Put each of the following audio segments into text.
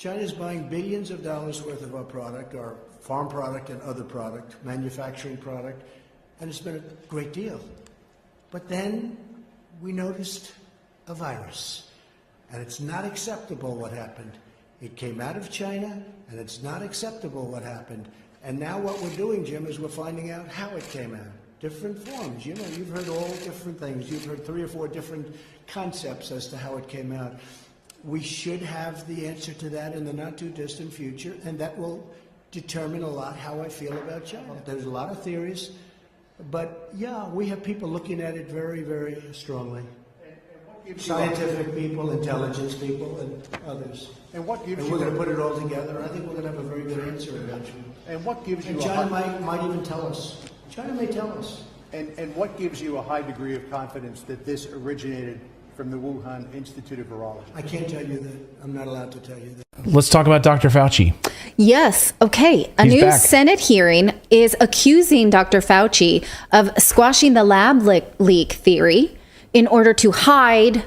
China is buying billions of dollars worth of our product, our farm product and other product, manufacturing product, and it's been a great deal. But then we noticed a virus, and it's not acceptable what happened. It came out of China, and it's not acceptable what happened. And now what we're doing, Jim, is we're finding out how it came out. Different forms. You know, you've heard all different things. You've heard 3 or 4 different concepts as to how it came out. We should have the answer to that in the not-too-distant future, and that will determine a lot how I feel about China. There's a lot of theories, but yeah, we have people looking at it very, very strongly. Scientific people, intelligence people, and others. And what gives and we're going to put it all together. I think we're going to have a very good answer eventually. And what gives you? And China might even tell us. China may tell us. And what gives you a high degree of confidence that this originated from the Wuhan Institute of Virology? I can't tell you that. I'm not allowed to tell you that. Let's talk about Dr. Fauci. Yes. Okay. A new Senate hearing is accusing Dr. Fauci of squashing the lab leak theory in order to hide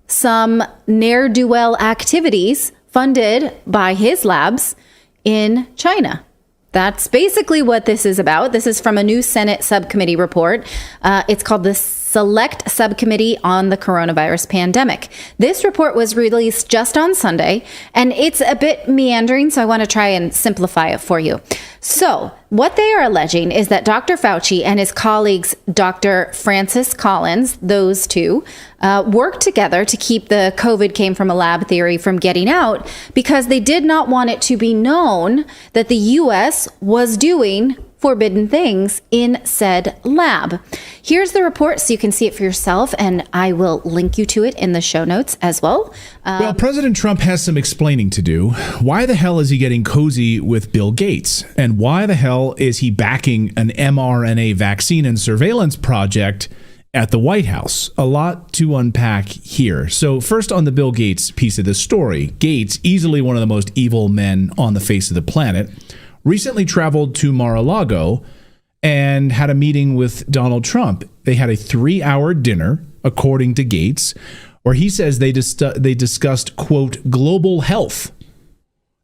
some ne'er-do-well activities funded by his labs in China. That's basically what this is about. This is from a new Senate subcommittee report. It's called the Select Subcommittee on the Coronavirus Pandemic. This report was released just on Sunday, and it's a bit meandering, so I want to try and simplify it for you. So, what they are alleging is that Dr. Fauci and his colleagues, Dr. Francis Collins, those two, worked together to keep the COVID came from a lab theory from getting out because they did not want it to be known that the U.S. was doing forbidden things in said lab. Here's the report so you can see it for yourself, and I will link you to it in the show notes as well. Well, President Trump has some explaining to do. Why the hell is he getting cozy with Bill Gates? And why the hell is he backing an mRNA vaccine and surveillance project at the White House? A lot to unpack here. So first on the Bill Gates piece of this story, Gates, easily one of the most evil men on the face of the planet, recently traveled to Mar-a-Lago and had a meeting with Donald Trump. They had a 3-hour dinner, according to Gates, where he says they discussed, quote, global health.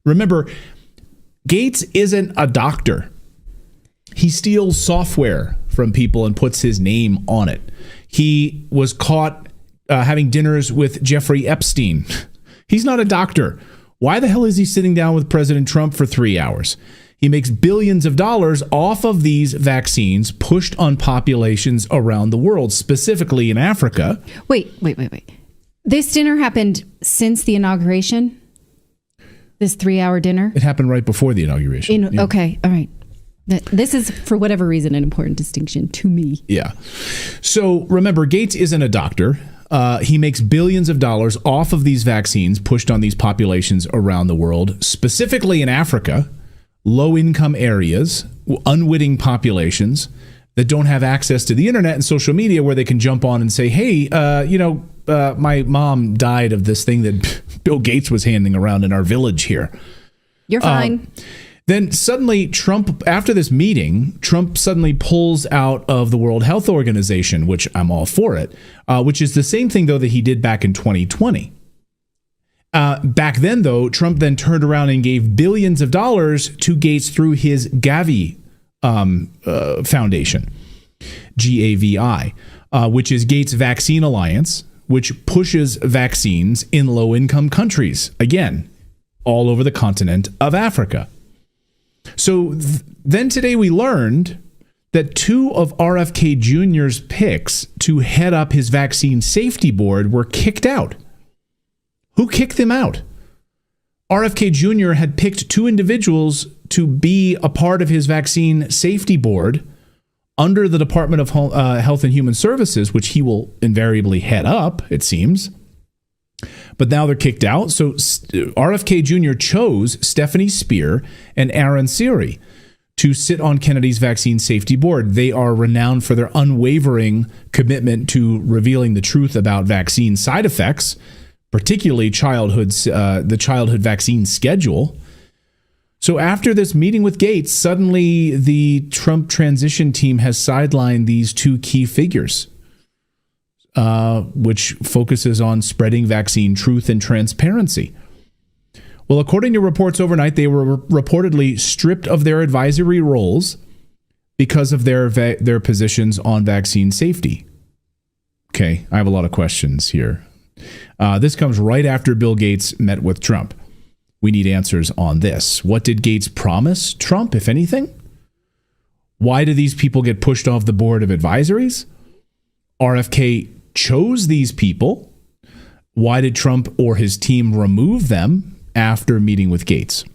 Remember, Gates isn't a doctor. He steals software from people and puts his name on it. He was caught having dinners with Jeffrey Epstein. He's not a doctor. Why the hell is he sitting down with President Trump for 3 hours? He makes billions of dollars off of these vaccines pushed on populations around the world, specifically in Africa. Wait. This dinner happened since the inauguration? This 3-hour dinner? It happened right before the inauguration. Yeah. Okay, all right. This is, for whatever reason, an important distinction to me. Yeah. So remember, Gates isn't a doctor. He makes billions of dollars off of these vaccines pushed on these populations around the world, specifically in Africa, low-income areas, unwitting populations that don't have access to the internet and social media where they can jump on and say, hey, my mom died of this thing that Bill Gates was handing around in our village here. You're fine. Then suddenly after this meeting, Trump suddenly pulls out of the World Health Organization, which I'm all for it, which is the same thing, though, that he did back in 2020. Back then, though, Trump then turned around and gave billions of dollars to Gates through his Gavi Foundation, GAVI, which is Gates Vaccine Alliance, which pushes vaccines in low-income countries, again, all over the continent of Africa. So then today we learned that 2 of RFK Jr.'s picks to head up his vaccine safety board were kicked out. Who kicked them out? RFK Jr. had picked 2 individuals to be a part of his vaccine safety board under the Department of Health and Human Services, which he will invariably head up, it seems. But now they're kicked out. So RFK Jr. chose Stephanie Spear and Aaron Siri to sit on Kennedy's vaccine safety board. They are renowned for their unwavering commitment to revealing the truth about vaccine side effects, particularly the childhood vaccine schedule. So after this meeting with Gates, suddenly the Trump transition team has sidelined these 2 key figures, which focuses on spreading vaccine truth and transparency. Well, according to reports overnight, they were reportedly stripped of their advisory roles because of their positions on vaccine safety. Okay, I have a lot of questions here. This comes right after Bill Gates met with Trump. We need answers on this. What did Gates promise Trump, if anything? Why do these people get pushed off the board of advisories? RFK chose these people. Why did Trump or his team remove them after meeting with Gates?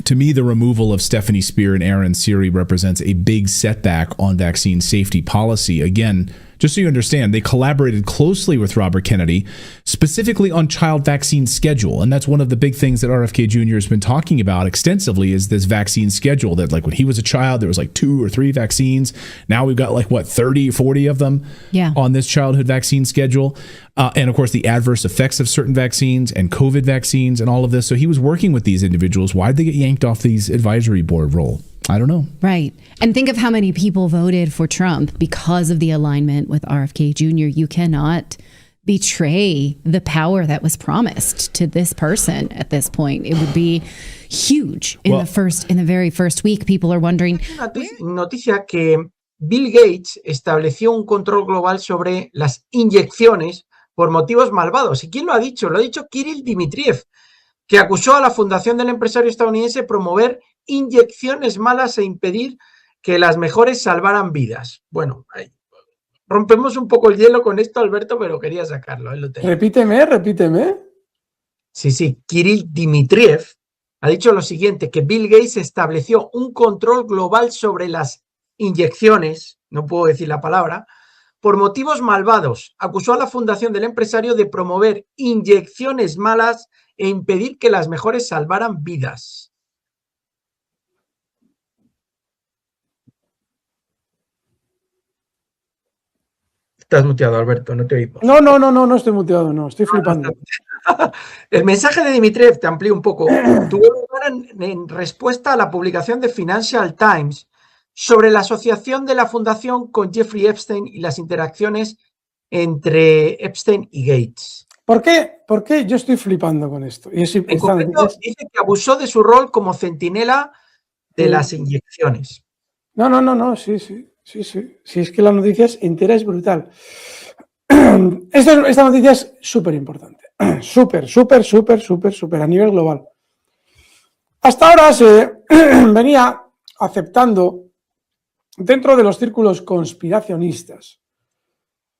To me, the removal of Stephanie Spear and Aaron Siri represents a big setback on vaccine safety policy. Again, just so you understand, they collaborated closely with Robert Kennedy, specifically on child vaccine schedule. And that's one of the big things that RFK Jr. has been talking about extensively is this vaccine schedule that, like, when he was a child, there was like 2 or 3 vaccines. Now we've got 30, 40 of them on this childhood vaccine schedule. And of course, the adverse effects of certain vaccines and COVID vaccines and all of this. So he was working with these individuals. Why'd they get yanked off these advisory board role? I don't know. Right. And think of how many people voted for Trump because of the alignment with RFK Jr. You cannot betray the power that was promised to this person at this point. It would be huge in the very first week. People are wondering. Noticia que Bill Gates estableció un control global sobre las inyecciones por motivos malvados. ¿Y quién lo ha dicho? Lo ha dicho Kirill Dmitriev, que acusó a la fundación del empresario estadounidense de promover inyecciones malas e impedir que las mejores salvaran vidas. Bueno, rompemos un poco el hielo con esto, Alberto, pero quería sacarlo. Repíteme. Sí, Kirill Dmitriev ha dicho lo siguiente, que Bill Gates estableció un control global sobre las inyecciones, no puedo decir la palabra, por motivos malvados. Acusó a la fundación del empresario de promover inyecciones malas e impedir que las mejores salvaran vidas. Estás muteado, Alberto, no te oímos. No estoy muteado, no, estoy flipando. El mensaje de Dmitriev, te amplío un poco, tuvo lugar en respuesta a la publicación de Financial Times sobre la asociación de la fundación con Jeffrey Epstein y las interacciones entre Epstein y Gates. ¿Por qué yo estoy flipando con esto? En concreto, dice que abusó de su rol como centinela de las inyecciones. No, sí. Si es que la noticia entera es brutal. Esta noticia es súper importante. Súper a nivel global. Hasta ahora se venía aceptando dentro de los círculos conspiracionistas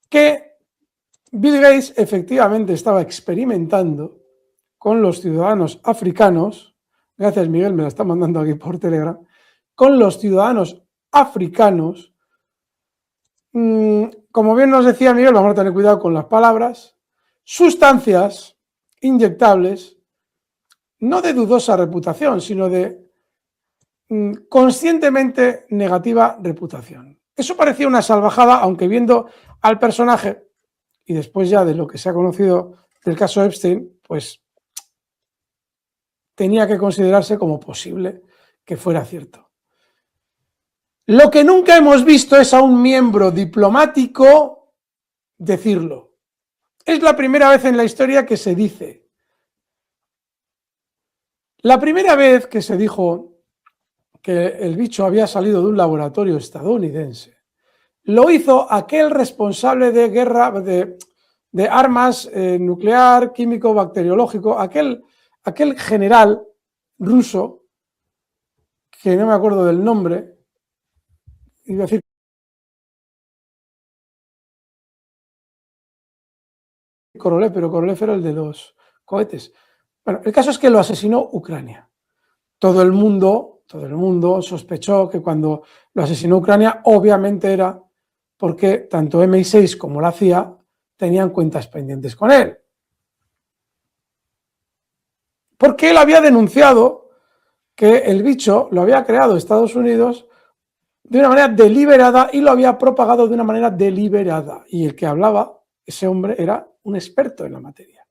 que Bill Gates efectivamente estaba experimentando con los ciudadanos africanos. Gracias, Miguel, me la está mandando aquí por Telegram. Con los ciudadanos africanos. Como bien nos decía Miguel, vamos a tener cuidado con las palabras, sustancias inyectables, no de dudosa reputación, sino de conscientemente negativa reputación. Eso parecía una salvajada, aunque viendo al personaje, y después ya de lo que se ha conocido del caso Epstein, pues tenía que considerarse como posible que fuera cierto. Lo que nunca hemos visto es a un miembro diplomático decirlo. Es la primera vez en la historia que se dice. La primera vez que se dijo que el bicho había salido de un laboratorio estadounidense, lo hizo aquel responsable de guerra, de armas nuclear, químico, bacteriológico, aquel general ruso, que no me acuerdo del nombre, iba a decir Korolev, pero Korolev era el de los cohetes. Bueno, el caso es que lo asesinó Ucrania. Todo el mundo sospechó que cuando lo asesinó Ucrania, obviamente era porque tanto MI6 como la CIA tenían cuentas pendientes con él. Porque él había denunciado que el bicho lo había creado Estados Unidos de una manera deliberada y lo había propagado de una manera deliberada. Y el que hablaba, ese hombre, era un experto en la materia.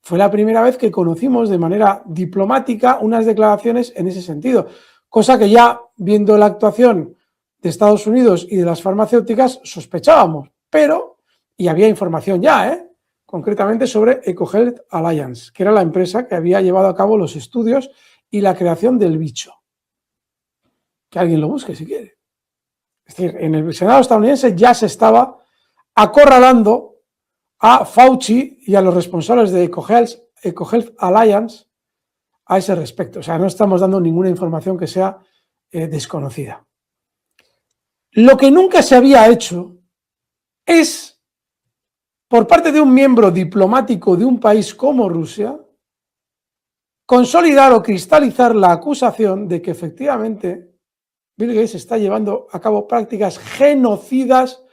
Fue la primera vez que conocimos de manera diplomática unas declaraciones en ese sentido, cosa que ya viendo la actuación de Estados Unidos y de las farmacéuticas sospechábamos, pero, y había información ya, concretamente sobre EcoHealth Alliance, que era la empresa que había llevado a cabo los estudios y la creación del bicho. Que alguien lo busque si quiere. Es decir, en el Senado estadounidense ya se estaba acorralando a Fauci y a los responsables de EcoHealth Alliance a ese respecto. O sea, no estamos dando ninguna información que sea desconocida. Lo que nunca se había hecho es, por parte de un miembro diplomático de un país como Rusia, consolidar o cristalizar la acusación de que efectivamente Bill Gates está llevando a cabo prácticas genocidas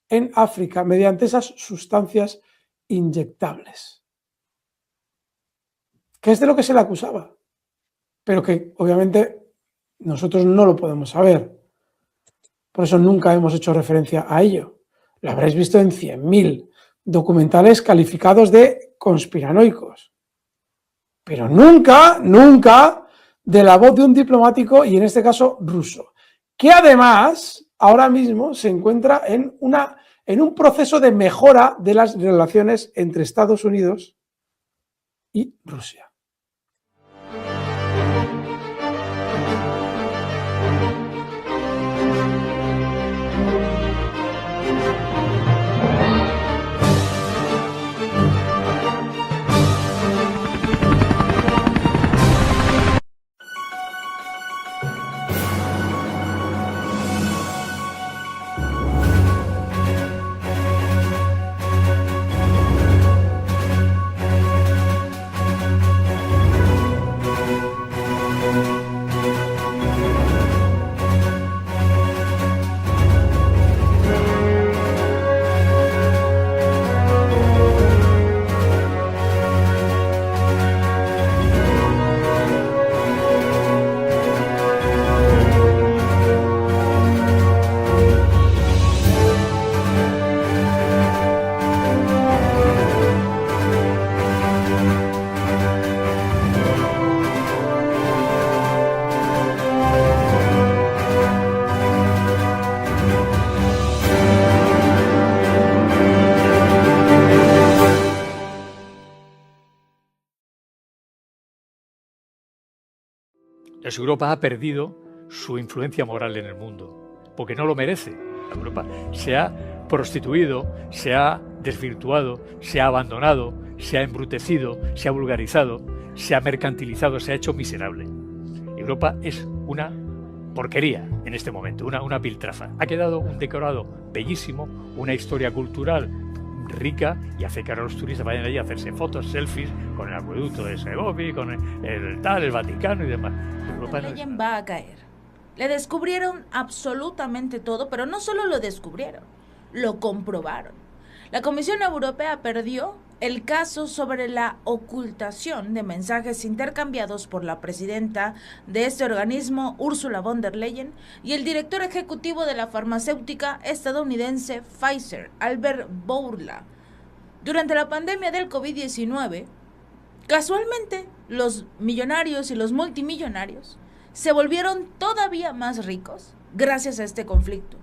en África mediante esas sustancias inyectables. Que es de lo que se le acusaba, pero que obviamente nosotros no lo podemos saber. Por eso nunca hemos hecho referencia a ello. Lo habréis visto en 100.000 documentales calificados de conspiranoicos. Pero nunca de la voz de un diplomático, y en este caso ruso, que además ahora mismo se encuentra en un proceso de mejora de las relaciones entre Estados Unidos y Rusia. Europa ha perdido su influencia moral en el mundo, porque no lo merece. Europa se ha prostituido, se ha desvirtuado, se ha abandonado, se ha embrutecido, se ha vulgarizado, se ha mercantilizado, se ha hecho miserable. Europa es una porquería en este momento, una piltrafa. Ha quedado un decorado bellísimo, una historia cultural rica, y hace que ahora los turistas vayan allí a hacerse fotos, selfies con el acueducto de Segovia, con el Vaticano y demás. Europa no es... va a caer. Le descubrieron absolutamente todo, pero no solo lo descubrieron, lo comprobaron. La Comisión Europea perdió el caso sobre la ocultación de mensajes intercambiados por la presidenta de este organismo, Ursula von der Leyen, y el director ejecutivo de la farmacéutica estadounidense Pfizer, Albert Bourla. Durante la pandemia del COVID-19, casualmente, los millonarios y los multimillonarios se volvieron todavía más ricos gracias a este conflicto.